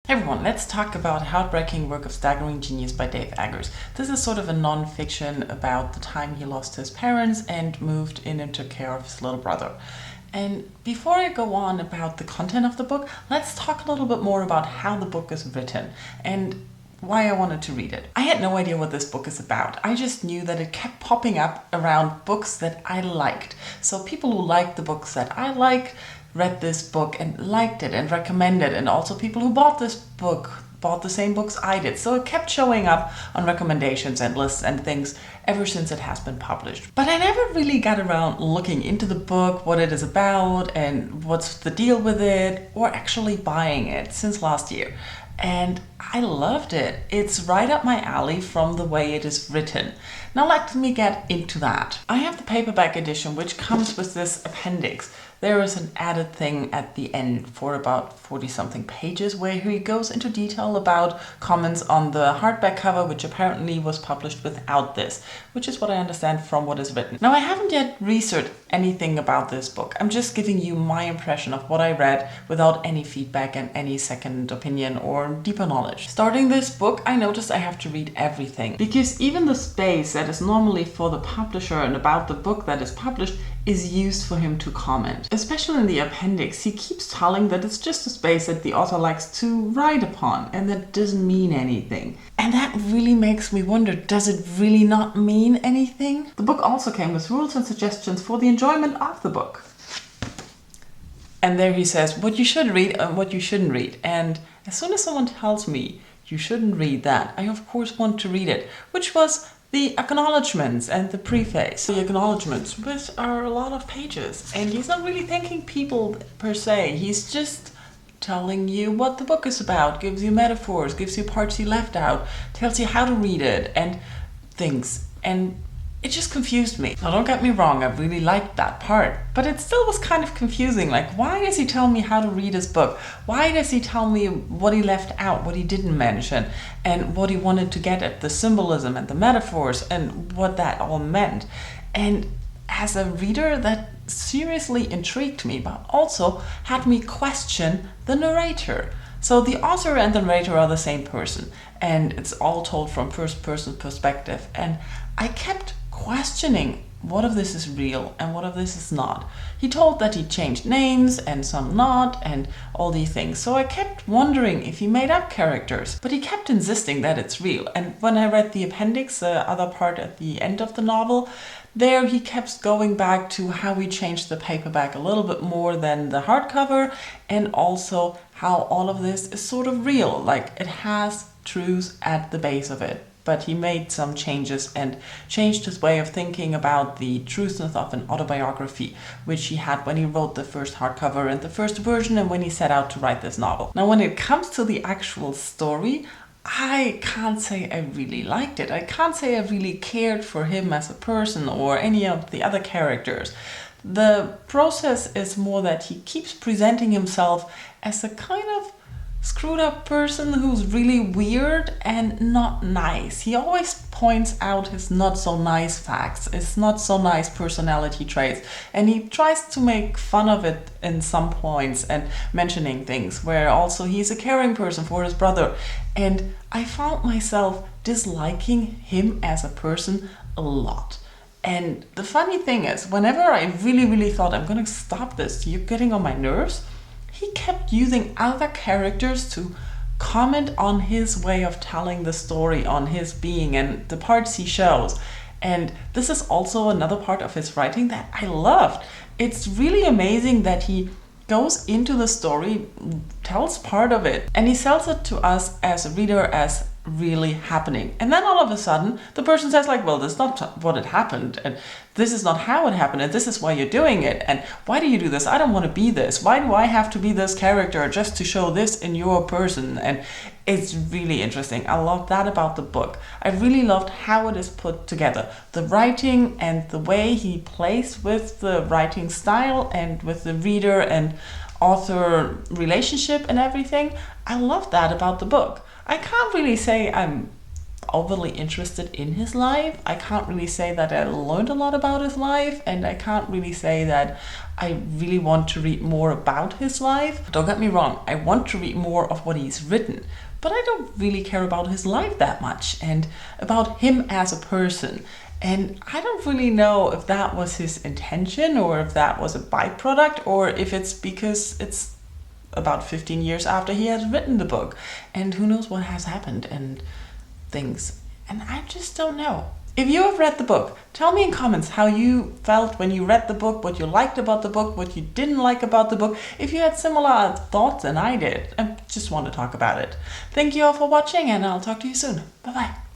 Hey everyone, let's talk about Heartbreaking Work of Staggering Genius by Dave Eggers. This is sort of a non-fiction about the time he lost his parents and moved in and took care of his little brother. And before I go on about the content of the book, let's talk a little bit more about how the book is written and why I wanted to read it. I had no idea what this book is about. I just knew that it kept popping up around books that I liked. So people who liked the books that I liked read this book and liked it and recommended, and also people who bought this book bought the same books I did. So it kept showing up on recommendations and lists and things ever since it has been published. But I never really got around looking into the book, what it is about and what's the deal with it, or actually buying it since last year. And I loved it. It's right up my alley from the way it is written. Now let me get into that. I have the paperback edition, which comes with this appendix. There is an added thing at the end for about 40 something pages where he goes into detail about comments on the hardback cover, which apparently was published without this, which is what I understand from what is written. Now I haven't yet researched anything about this book. I'm just giving you my impression of what I read without any feedback and any second opinion or deeper knowledge. Starting this book, I noticed I have to read everything, because even the space that is normally for the publisher and about the book that is published is used for him to comment. Especially in the appendix, he keeps telling that it's just a space that the author likes to write upon and that doesn't mean anything. And that really makes me wonder, does it really not mean anything? The book also came with rules and suggestions for the enjoyment of the book. And there he says what you should read and what you shouldn't read. And as soon as someone tells me you shouldn't read that, I of course want to read it, which was the acknowledgements and the preface. The acknowledgements, which are a lot of pages, and he's not really thanking people per se. He's just telling you what the book is about, gives you metaphors, gives you parts he left out, tells you how to read it and things. And it just confused me. Now don't get me wrong, I really liked that part, but it still was kind of confusing. Like, why does he tell me how to read his book? Why does he tell me what he left out, what he didn't mention, and what he wanted to get at, the symbolism and the metaphors and what that all meant? And as a reader, that seriously intrigued me, but also had me question the narrator. So the author and the narrator are the same person, and it's all told from first person perspective. And I kept questioning what of this is real and what of this is not. He told that he changed names and some not and all these things. So I kept wondering if he made up characters, but he kept insisting that it's real. And when I read the appendix, the other part at the end of the novel, there he kept going back to how he changed the paperback a little bit more than the hardcover, and also how all of this is sort of real, like it has truths at the base of it. But he made some changes and changed his way of thinking about the truthfulness of an autobiography, which he had when he wrote the first hardcover and the first version and when he set out to write this novel. Now, when it comes to the actual story, I can't say I really liked it. I can't say I really cared for him as a person or any of the other characters. The process is more that he keeps presenting himself as a kind of screwed up person who's really weird and not nice. He always points out his not so nice facts, his not so nice personality traits, and he tries to make fun of it in some points and mentioning things where also he's a caring person for his brother. And I found myself disliking him as a person a lot. And the funny thing is, whenever I really thought I'm gonna stop this, you're getting on my nerves, he kept using other characters to comment on his way of telling the story, on his being and the parts he shows. And this is also another part of his writing that I loved. It's really amazing that he goes into the story, tells part of it, and he sells it to us as a reader as really happening. And then all of a sudden the person says like, well, that's not what had happened, and this is not how it happened, and this is why you're doing it, and why do you do this? I don't want to be this. Why do I have to be this character just to show this in your person? And it's really interesting. I love that about the book. I really loved how it is put together. The writing and the way he plays with the writing style and with the reader and author relationship and everything. I love that about the book. I can't really say I'm overly interested in his life. I can't really say that I learned a lot about his life, and I can't really say that I really want to read more about his life. Don't get me wrong, I want to read more of what he's written, but I don't really care about his life that much and about him as a person. And I don't really know if that was his intention or if that was a byproduct or if it's because it's about 15 years after he has written the book. And who knows what has happened and things. And I just don't know. If you have read the book, tell me in comments how you felt when you read the book, what you liked about the book, what you didn't like about the book. If you had similar thoughts than I did, I just want to talk about it. Thank you all for watching, and I'll talk to you soon. Bye-bye.